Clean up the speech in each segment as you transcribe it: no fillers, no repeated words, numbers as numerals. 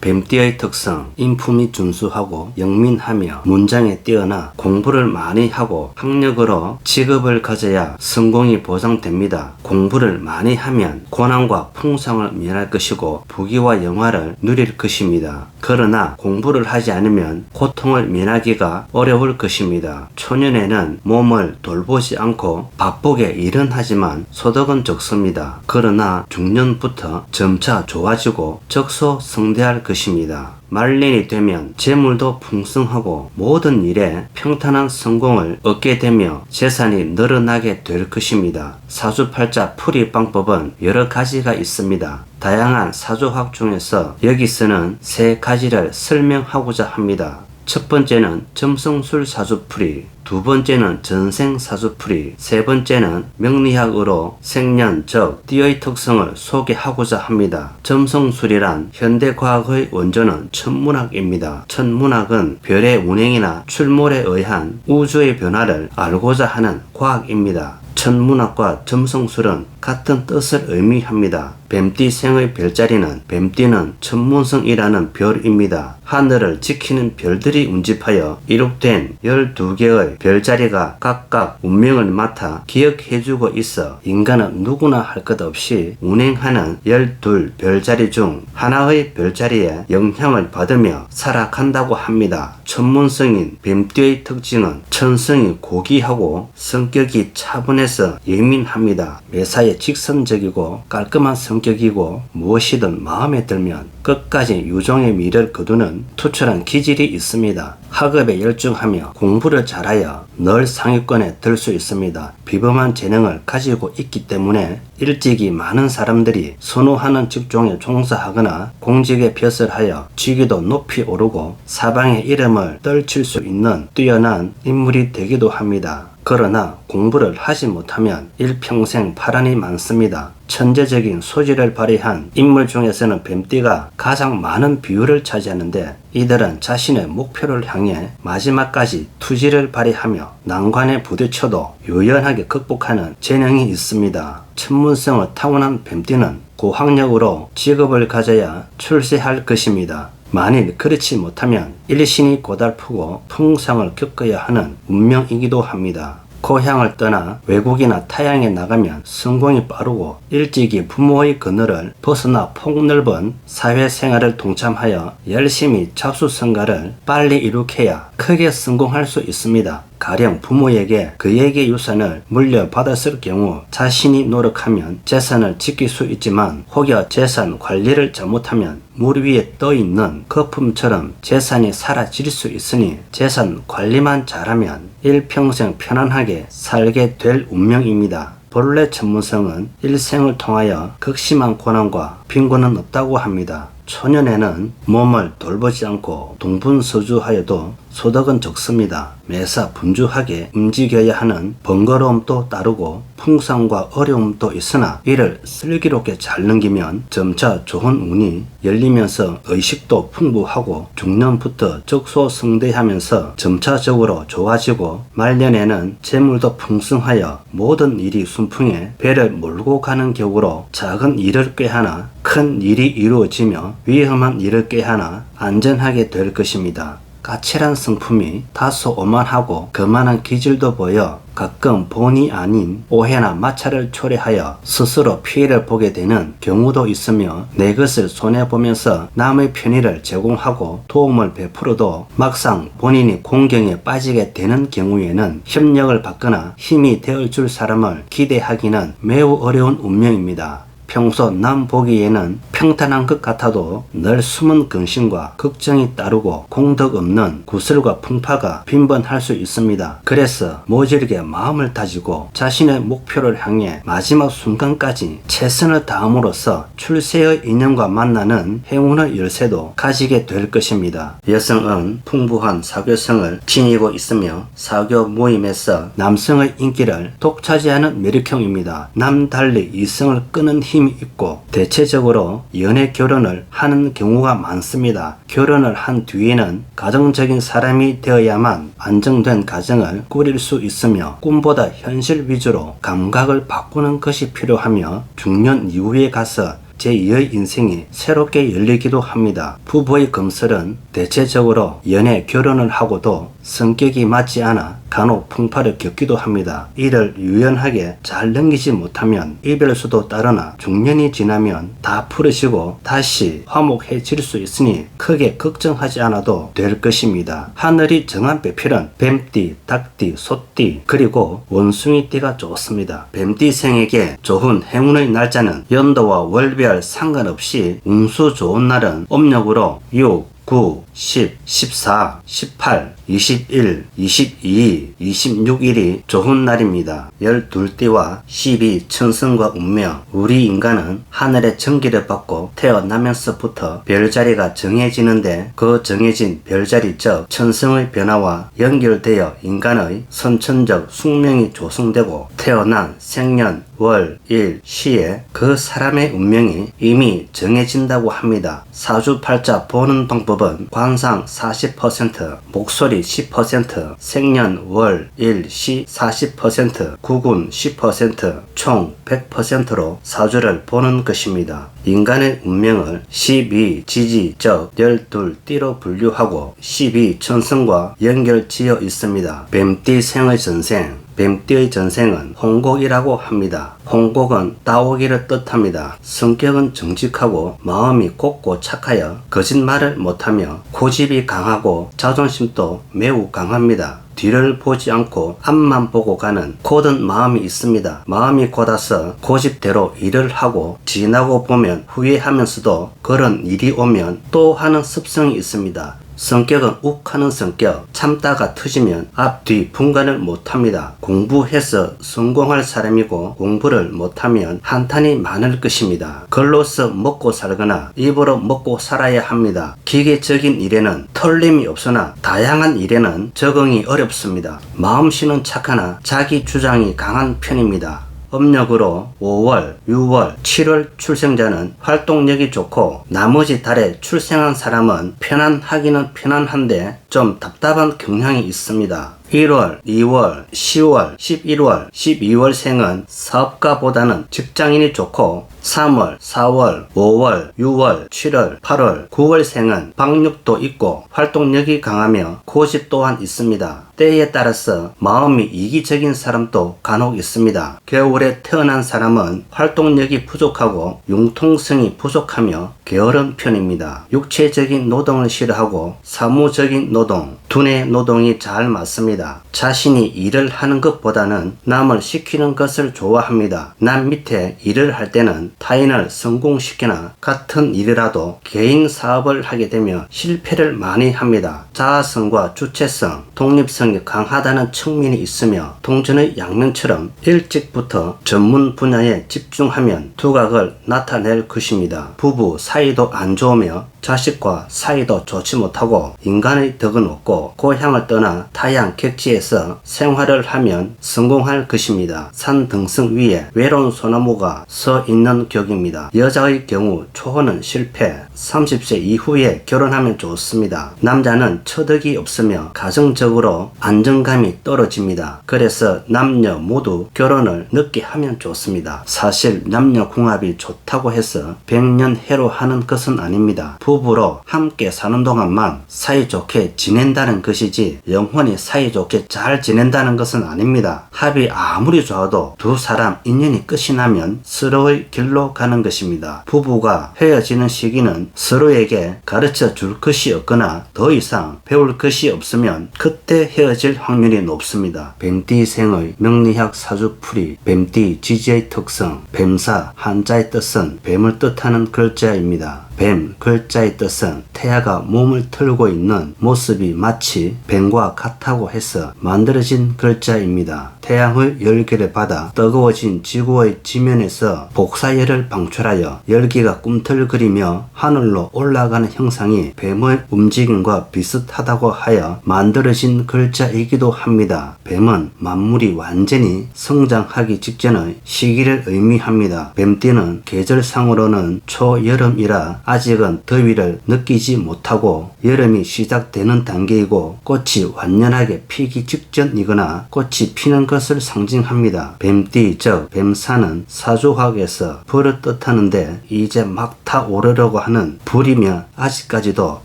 뱀띠의 특성, 인품이 준수하고 영민하며 문장에 뛰어나 공부를 많이 하고 학력으로 직업을 가져야 성공이 보장됩니다. 공부를 많이 하면 고난과 풍성을 면할 것이고 부귀와 영화를 누릴 것입니다. 그러나 공부를 하지 않으면 고통을 면하기가 어려울 것입니다. 초년에는 몸을 돌보지 않고 바쁘게 일은 하지만 소득은 적습니다. 그러나 중년부터 점차 좋아지고 적소성대할 것입니다. 말년이 되면 재물도 풍성하고 모든 일에 평탄한 성공을 얻게 되며 재산이 늘어나게 될 것입니다. 사주팔자 풀이 방법은 여러 가지가 있습니다. 다양한 사주학 중에서 여기서는 세 가지를 설명하고자 합니다. 첫 번째는 점성술 사주풀이, 두 번째는 전생 사주풀이, 세 번째는 명리학으로 생년 즉 띠의 특성을 소개하고자 합니다. 점성술이란 현대과학의 원조는 천문학입니다. 천문학은 별의 운행이나 출몰에 의한 우주의 변화를 알고자 하는 과학입니다. 천문학과 점성술은 같은 뜻을 의미합니다. 뱀띠생의 별자리는 뱀띠는 천문성이라는 별입니다. 하늘을 지키는 별들이 운집하여 이룩된 12개의 별자리가 각각 운명을 맡아 기억해주고 있어 인간은 누구나 할 것 없이 운행하는 12 별자리 중 하나의 별자리에 영향을 받으며 살아간다고 합니다. 천문성인 뱀띠의 특징은 천성이 고귀하고 성격이 차분해서 예민합니다. 매사에 직선적이고 깔끔한 성격이고 무엇이든 마음에 들면 끝까지 유종의 미를 거두는 투철한 기질이 있습니다. 학업에 열중하며 공부를 잘하여 늘 상위권에 들 수 있습니다. 비범한 재능을 가지고 있기 때문에 일찍이 많은 사람들이 선호하는 직종에 종사하거나 공직에 벼슬하여 직위도 높이 오르고 사방의 이름을 떨칠 수 있는 뛰어난 인물이 되기도 합니다. 그러나 공부를 하지 못하면 일평생 파란이 많습니다. 천재적인 소질을 발휘한 인물 중에서는 뱀띠가 가장 많은 비율을 차지하는데 이들은 자신의 목표를 향해 마지막까지 투지를 발휘하며 난관에 부딪혀도 유연하게 극복하는 재능이 있습니다. 천문성을 타고난 뱀띠는 고학력으로 직업을 가져야 출세할 것입니다. 만일 그렇지 못하면 일신이 고달프고 풍상을 겪어야 하는 운명이기도 합니다. 고향을 떠나 외국이나 타향에 나가면 성공이 빠르고 일찍이 부모의 그늘을 벗어나 폭넓은 사회생활을 동참하여 열심히 잡수성가를 빨리 이룩해야 크게 성공할 수 있습니다. 가령 부모에게 그에게 유산을 물려받았을 경우 자신이 노력하면 재산을 지킬 수 있지만 혹여 재산 관리를 잘못하면 물 위에 떠있는 거품처럼 재산이 사라질 수 있으니 재산 관리만 잘하면 일평생 편안하게 살게 될 운명입니다. 본래 천문성은 일생을 통하여 극심한 고난과 빈곤은 없다고 합니다. 초년에는 몸을 돌보지 않고 동분서주하여도 소득은 적습니다. 매사 분주하게 움직여야 하는 번거로움도 따르고 풍상과 어려움도 있으나 이를 슬기롭게 잘 넘기면 점차 좋은 운이 열리면서 의식도 풍부하고 중년부터 적소성대하면서 점차적으로 좋아지고 말년에는 재물도 풍성하여 모든 일이 순풍에 배를 몰고 가는 격으로 작은 일을 꾀하나 큰 일이 이루어지며 위험한 일을 꾀하나 안전하게 될 것입니다. 까칠한 성품이 다소 오만하고 거만한 기질도 보여 가끔 본의 아닌 오해나 마찰을 초래하여 스스로 피해를 보게 되는 경우도 있으며 내 것을 손해보면서 남의 편의를 제공하고 도움을 베풀어도 막상 본인이 공경에 빠지게 되는 경우에는 협력을 받거나 힘이 되어줄 사람을 기대하기는 매우 어려운 운명입니다. 평소 남 보기에는 평탄한 것 같아도 늘 숨은 근심과 걱정이 따르고 공덕 없는 구슬과 풍파가 빈번할 수 있습니다. 그래서 모질게 마음을 다지고 자신의 목표를 향해 마지막 순간까지 최선을 다함으로써 출세의 인연과 만나는 행운의 열쇠도 가지게 될 것입니다. 여성은 풍부한 사교성을 지니고 있으며 사교 모임에서 남성의 인기를 독차지하는 매력형입니다. 남달리 이성을 끄는 힘이 있고 대체적으로 연애 결혼을 하는 경우가 많습니다. 결혼을 한 뒤에는 가정적인 사람이 되어야만 안정된 가정을 꾸릴 수 있으며 꿈보다 현실 위주로 감각을 바꾸는 것이 필요하며 중년 이후에 가서 제2의 인생이 새롭게 열리기도 합니다. 부부의 금슬은 대체적으로 연애 결혼을 하고도 성격이 맞지 않아 간혹 풍파를 겪기도 합니다. 이를 유연하게 잘 넘기지 못하면 이별수도 따르나 중년이 지나면 다 풀으시고 다시 화목해질 수 있으니 크게 걱정하지 않아도 될 것입니다. 하늘이 정한 배필은 뱀띠, 닭띠, 소띠 그리고 원숭이띠가 좋습니다. 뱀띠생에게 좋은 행운의 날짜는 연도와 월별 상관없이 운수 좋은 날은 음력으로 6, 9, 10, 14, 18, 21, 22, 26일이 좋은 날입니다. 12띠와 12 천성과 운명. 우리 인간은 하늘의 전기를 받고 태어나면서부터 별자리가 정해지는데 그 정해진 별자리 즉 천성의 변화와 연결되어 인간의 선천적 숙명이 조성되고 태어난 생년, 월, 일, 시에 그 사람의 운명이 이미 정해진다고 합니다. 사주팔자 보는 방법은 관상 40%, 목소리 10%, 생년, 월, 일, 시 40%, 구군 10%, 총 100%로 사주를 보는 것입니다. 인간의 운명을 12 지지 즉 12띠로 분류하고 12 천성과 연결지어 있습니다. 뱀띠 생의 전생 뱀띠의 전생은 홍곡이라고 합니다. 홍곡은 따오기를 뜻합니다. 성격은 정직하고 마음이 곱고 착하여 거짓말을 못하며 고집이 강하고 자존심도 매우 강합니다. 뒤를 보지 않고 앞만 보고 가는 곧은 마음이 있습니다. 마음이 곧아서 고집대로 일을 하고 지나고 보면 후회하면서도 그런 일이 오면 또 하는 습성이 있습니다. 성격은 욱하는 성격, 참다가 터지면 앞뒤 분간을 못합니다. 공부해서 성공할 사람이고 공부를 못하면 한탄이 많을 것입니다. 글로써 먹고 살거나 입으로 먹고 살아야 합니다. 기계적인 일에는 털림이 없으나 다양한 일에는 적응이 어렵습니다. 마음씨는 착하나 자기 주장이 강한 편입니다. 음력으로 5월, 6월, 7월 출생자는 활동력이 좋고 나머지 달에 출생한 사람은 편안하기는 편안한데 좀 답답한 경향이 있습니다. 1월, 2월, 10월, 11월, 12월 생은 사업가보다는 직장인이 좋고 3월, 4월, 5월, 6월, 7월, 8월, 9월 생은 박력도 있고 활동력이 강하며 고집 또한 있습니다. 때에 따라서 마음이 이기적인 사람도 간혹 있습니다. 겨울에 태어난 사람은 활동력이 부족하고 융통성이 부족하며 게으른 편입니다. 육체적인 노동을 싫어하고 사무적인 노동, 두뇌 노동이 잘 맞습니다. 자신이 일을 하는 것보다는 남을 시키는 것을 좋아합니다. 남 밑에 일을 할 때는 타인을 성공시키나 같은 일이라도 개인 사업을 하게 되면 실패를 많이 합니다. 자아성과 주체성, 독립성이 강하다는 측면이 있으며 동전의 양면처럼 일찍부터 전문 분야에 집중하면 두각을 나타낼 것입니다. 부부 사이도 안 좋으며 자식과 사이도 좋지 못하고 인간의 덕은 없고 고향을 떠나 타양 객지에서 생활을 하면 성공할 것입니다. 산 등성 위에 외로운 소나무가 서 있는 격입니다. 여자의 경우 초혼은 실패, 30세 이후에 결혼하면 좋습니다. 남자는 처덕이 없으며 가정적으로 안정감이 떨어집니다. 그래서 남녀 모두 결혼을 늦게 하면 좋습니다. 사실 남녀 궁합이 좋다고 해서 백년해로 하는 것은 아닙니다. 부부로 함께 사는 동안만 사이좋게 지낸다는 것이지 영원히 사이좋게 잘 지낸다는 것은 아닙니다. 합이 아무리 좋아도 두 사람 인연이 끝이 나면 서로의 길로 가는 것입니다. 부부가 헤어지는 시기는 서로에게 가르쳐 줄 것이 없거나 더 이상 배울 것이 없으면 그때 헤어질 확률이 높습니다. 뱀띠생의 명리학 사주풀이 뱀띠 지지의 특성 뱀사 한자의 뜻은 뱀을 뜻하는 글자입니다. 뱀 글자의 뜻은 태아가 몸을 털고 있는 모습이 마치 뱀과 같다고 해서 만들어진 글자입니다. 태양의 열기를 받아 뜨거워진 지구의 지면에서 복사열을 방출하여 열기가 꿈틀거리며 하늘로 올라가는 형상이 뱀의 움직임과 비슷하다고 하여 만들어진 긴 글자이기도 합니다. 뱀은 만물이 완전히 성장하기 직전의 시기를 의미합니다. 뱀띠는 계절상으로는 초여름이라 아직은 더위를 느끼지 못하고 여름이 시작되는 단계이고 꽃이 완연하게 피기 직전이거나 꽃이 피는 것을 상징합니다. 뱀띠 즉 뱀사는 사주학에서 불을 뜻하는데 이제 막 타오르려고 하는 불이며 아직까지도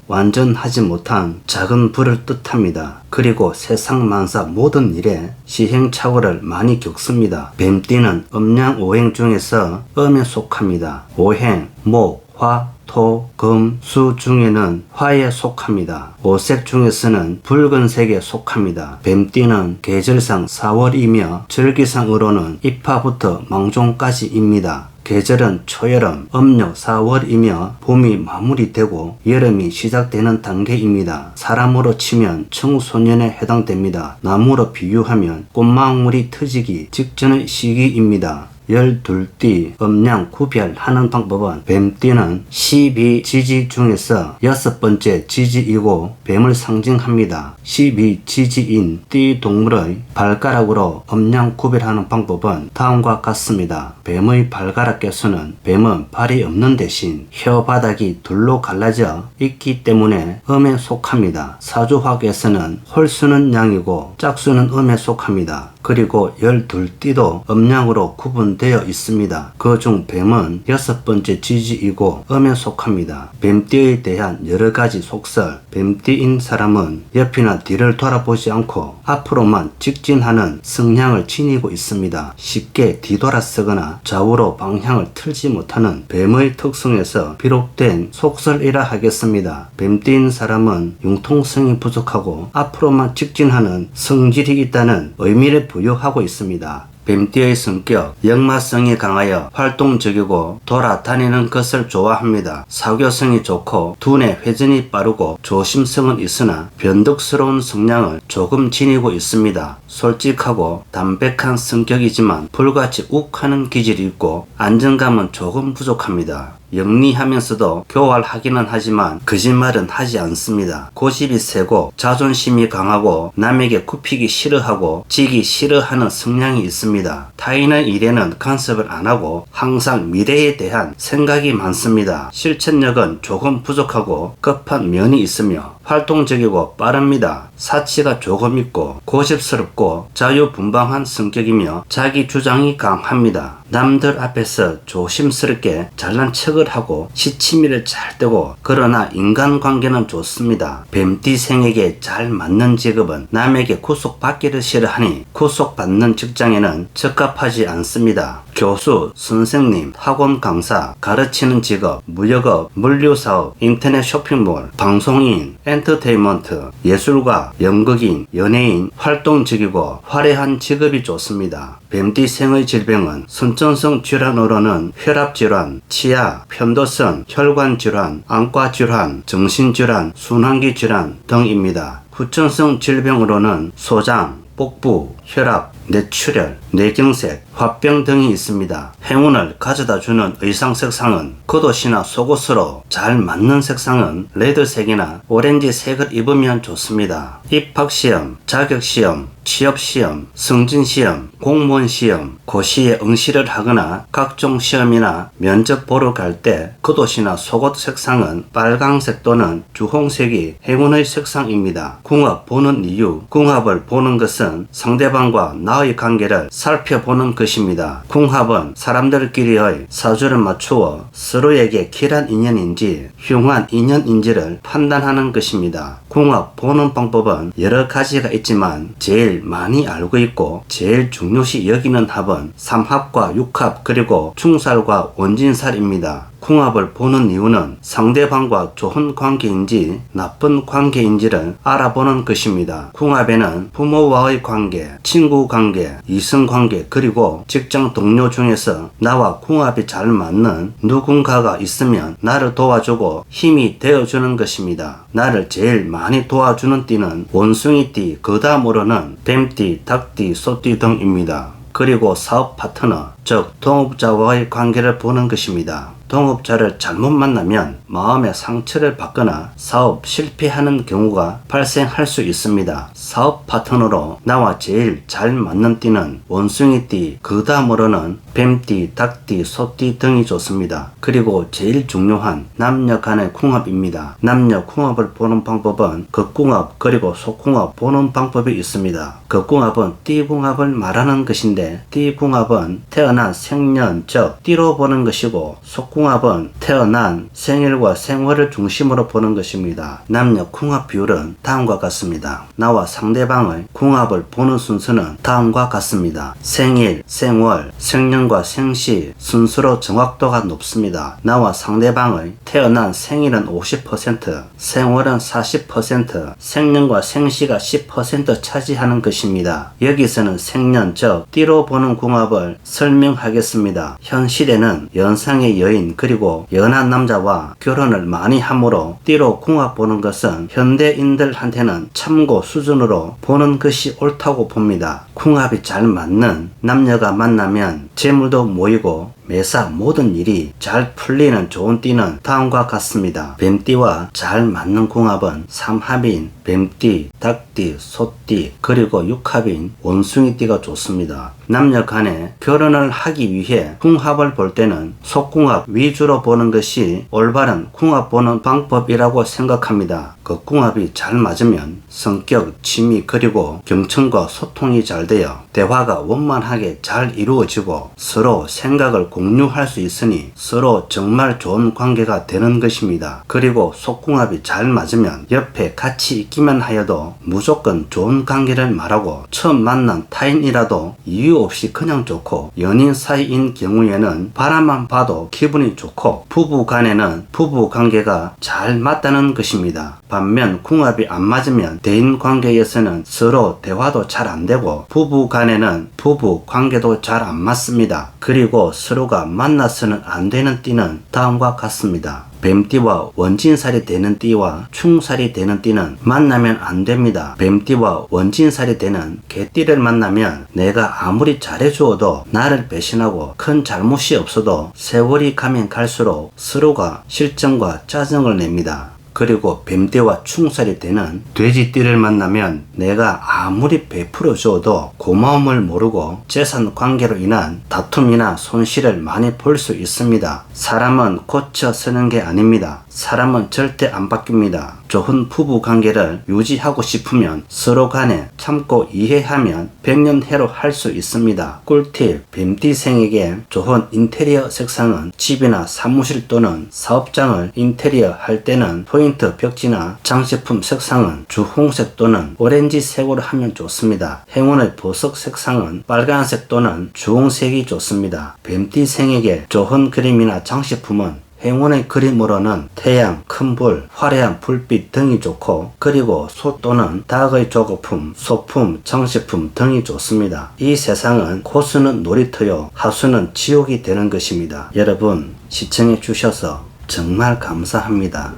완전하지 못한 작은 불을 뜻합니다. 그리고 세상 만사 모든 일에 시행착오를 많이 겪습니다. 뱀띠는 음양오행 중에서 음에 속합니다. 오행, 목, 화, 토, 금, 수 중에는 화에 속합니다. 오색 중에서는 붉은색에 속합니다. 뱀띠는 계절상 4월이며 절기상으로는 입하부터 망종까지입니다. 계절은 초여름, 음력 4월이며 봄이 마무리되고 여름이 시작되는 단계입니다. 사람으로 치면 청소년에 해당됩니다. 나무로 비유하면 꽃망울이 터지기 직전의 시기입니다. 12띠 음양 구별하는 방법은 뱀띠는 12지지 중에서 6번째 지지이고 뱀을 상징합니다. 12지지인 띠 동물의 발가락으로 음양 구별하는 방법은 다음과 같습니다. 뱀의 발가락 개수는 뱀은 발이 없는 대신 혀바닥이 둘로 갈라져 있기 때문에 음에 속합니다. 사주학에서는 홀수는 양이고 짝수는 음에 속합니다. 그리고 12띠도 음양으로 구분되어 있습니다. 그 중 뱀은 6번째 지지이고 음에 속합니다. 뱀띠에 대한 여러가지 속설. 뱀띠인 사람은 옆이나 뒤를 돌아보지 않고 앞으로만 직진하는 성향을 지니고 있습니다. 쉽게 뒤돌아서거나 좌우로 방향을 틀지 못하는 뱀의 특성에서 비롯된 속설이라 하겠습니다. 뱀띠인 사람은 융통성이 부족하고 앞으로만 직진하는 성질이 있다는 의미를 부여하고 있습니다. 뱀띠의 성격, 역마성이 강하여 활동적이고 돌아다니는 것을 좋아합니다. 사교성이 좋고 두뇌 회전이 빠르고 조심성은 있으나 변덕스러운 성향을 조금 지니고 있습니다. 솔직하고 담백한 성격이지만 불같이 욱하는 기질이 있고 안정감은 조금 부족합니다. 영리하면서도 교활하기는 하지만 거짓말은 하지 않습니다. 고집이 세고 자존심이 강하고 남에게 굽히기 싫어하고 지기 싫어하는 성향이 있습니다. 타인의 일에는 간섭을 안하고 항상 미래에 대한 생각이 많습니다. 실천력은 조금 부족하고 급한 면이 있으며 활동적이고 빠릅니다. 사치가 조금 있고 고집스럽고 자유분방한 성격이며 자기 주장이 강합니다. 남들 앞에서 조심스럽게 잘난 척을 하고 시치미를 잘 떼고 그러나 인간관계는 좋습니다. 뱀띠생에게 잘 맞는 직업은 남에게 구속받기를 싫어하니 구속받는 직장에는 적합하지 않습니다. 교수, 선생님, 학원 강사, 가르치는 직업, 무역업, 물류사업, 인터넷 쇼핑몰, 방송인, 엔터테인먼트, 예술가, 연극인, 연예인, 활동적이고 화려한 직업이 좋습니다. 뱀띠생의 질병은 선천성 질환으로는 혈압질환, 치아, 편도성, 혈관질환, 안과질환, 정신질환, 순환기질환 등입니다. 후천성 질병으로는 소장, 복부, 혈압, 뇌출혈, 뇌경색, 화병 등이 있습니다. 행운을 가져다주는 의상 색상은 겉옷이나 속옷으로 잘 맞는 색상은 레드색이나 오렌지색을 입으면 좋습니다. 입학시험, 자격시험, 취업시험, 승진시험, 공무원시험, 고시에 응시를 하거나 각종 시험이나 면접 보러 갈 때 겉옷이나 속옷 색상은 빨강색 또는 주홍색이 행운의 색상입니다. 궁합 보는 이유. 궁합을 보는 것은 상대방과 나의 관계를 살펴보는 것입니다. 궁합은 사람들끼리의 사주를 맞추어 서로에게 길한 인연인지 흉한 인연인지를 판단하는 것입니다. 궁합 보는 방법은 여러 가지가 있지만 제일 많이 알고 있고 제일 중요시 여기는 합은 삼합과 육합 그리고 충살과 원진살입니다. 궁합을 보는 이유는 상대방과 좋은 관계인지 나쁜 관계인지를 알아보는 것입니다. 궁합에는 부모와의 관계, 친구 관계, 이성 관계 그리고 직장 동료 중에서 나와 궁합이 잘 맞는 누군가가 있으면 나를 도와주고 힘이 되어주는 것입니다. 나를 제일 많이 도와주는 띠는 원숭이띠, 그 다음으로는 뱀띠, 닭띠, 소띠 등입니다. 그리고 사업 파트너, 즉 동업자와의 관계를 보는 것입니다. 동업자를 잘못 만나면 마음의 상처를 받거나 사업 실패하는 경우가 발생할 수 있습니다. 사업 파트너로 나와 제일 잘 맞는 띠는 원숭이띠, 그 다음으로는 뱀띠, 닭띠, 소띠 등이 좋습니다. 그리고 제일 중요한 남녀 간의 궁합입니다. 남녀 궁합을 보는 방법은 극궁합 그리고 속궁합 보는 방법이 있습니다. 극궁합은 띠궁합을 말하는 것인데, 띠궁합은 태어난 생년 즉 띠로 보는 것이고, 속궁합은 태어난 생일과 생월을 중심으로 보는 것입니다. 남녀 궁합 비율은 다음과 같습니다. 나와 상대방의 궁합을 보는 순서는 다음과 같습니다. 생일, 생월, 생년과 생시 순서로 정확도가 높습니다. 나와 상대방의 태어난 생일은 50%, 생월은 40%, 생년과 생시가 10% 차지하는 것입니다. 여기서는 생년 즉 띠로 보는 궁합을 설명하겠습니다. 현 시대는 연상의 여인 그리고 연한 남자와 결혼을 많이 하므로 띠로 궁합 보는 것은 현대인들한테는 참고 수준으로 보는 것이 옳다고 봅니다. 궁합이 잘 맞는 남녀가 만나면 재물도 모이고 매사 모든 일이 잘 풀리는 좋은 띠는 다음과 같습니다. 뱀띠와 잘 맞는 궁합은 삼합인 뱀띠, 닭띠, 소띠 그리고 육합인 원숭이띠가 좋습니다. 남녀 간에 결혼을 하기 위해 궁합을 볼 때는 속궁합 위주로 보는 것이 올바른 궁합 보는 방법이라고 생각합니다. 그 궁합이 잘 맞으면 성격, 취미 그리고 경청과 소통이 잘 되어 대화가 원만하게 잘 이루어지고 서로 생각을 공유할 수 있으니 서로 정말 좋은 관계가 되는 것입니다. 그리고 속궁합이 잘 맞으면 옆에 같이 있기만 하여도 무조건 좋은 관계를 말하고 처음 만난 타인이라도 이유 없이 그냥 좋고, 연인 사이인 경우에는 바라만 봐도 기분이 좋고, 부부 간에는 부부 관계가 잘 맞다는 것입니다. 반면 궁합이 안 맞으면 대인 관계에서는 서로 대화도 잘 안 되고 부부 간에는 부부 관계도 잘 안 맞습니다. 그리고 서로가 만나서는 안 되는 띠는 다음과 같습니다. 뱀띠와 원진살이 되는 띠와 충살이 되는 띠는 만나면 안 됩니다. 뱀띠와 원진살이 되는 개띠를 만나면 내가 아무리 잘해주어도 나를 배신하고 큰 잘못이 없어도 세월이 가면 갈수록 서로가 실정과 짜증을 냅니다. 그리고 뱀띠와 충살이 되는 돼지띠를 만나면 내가 아무리 베풀어 주어도 고마움을 모르고 재산 관계로 인한 다툼이나 손실을 많이 볼 수 있습니다. 사람은 고쳐 쓰는 게 아닙니다. 사람은 절대 안 바뀝니다. 좋은 부부 관계를 유지하고 싶으면 서로 간에 참고 이해하면 백년해로 할 수 있습니다. 꿀팁, 뱀띠생에게 좋은 인테리어 색상은 집이나 사무실 또는 사업장을 인테리어 할 때는 포인트 벽지나 장식품 색상은 주홍색 또는 오렌지색으로 하면 좋습니다. 행운의 보석 색상은 빨간색 또는 주홍색이 좋습니다. 뱀띠생에게 좋은 그림이나 장식품은 행운의 그림으로는 태양, 큰 불, 화려한 불빛 등이 좋고, 그리고 소 또는 닭의 조거품, 소품, 장식품 등이 좋습니다. 이 세상은 고수는 놀이터요, 하수는 지옥이 되는 것입니다. 여러분 시청해 주셔서 정말 감사합니다.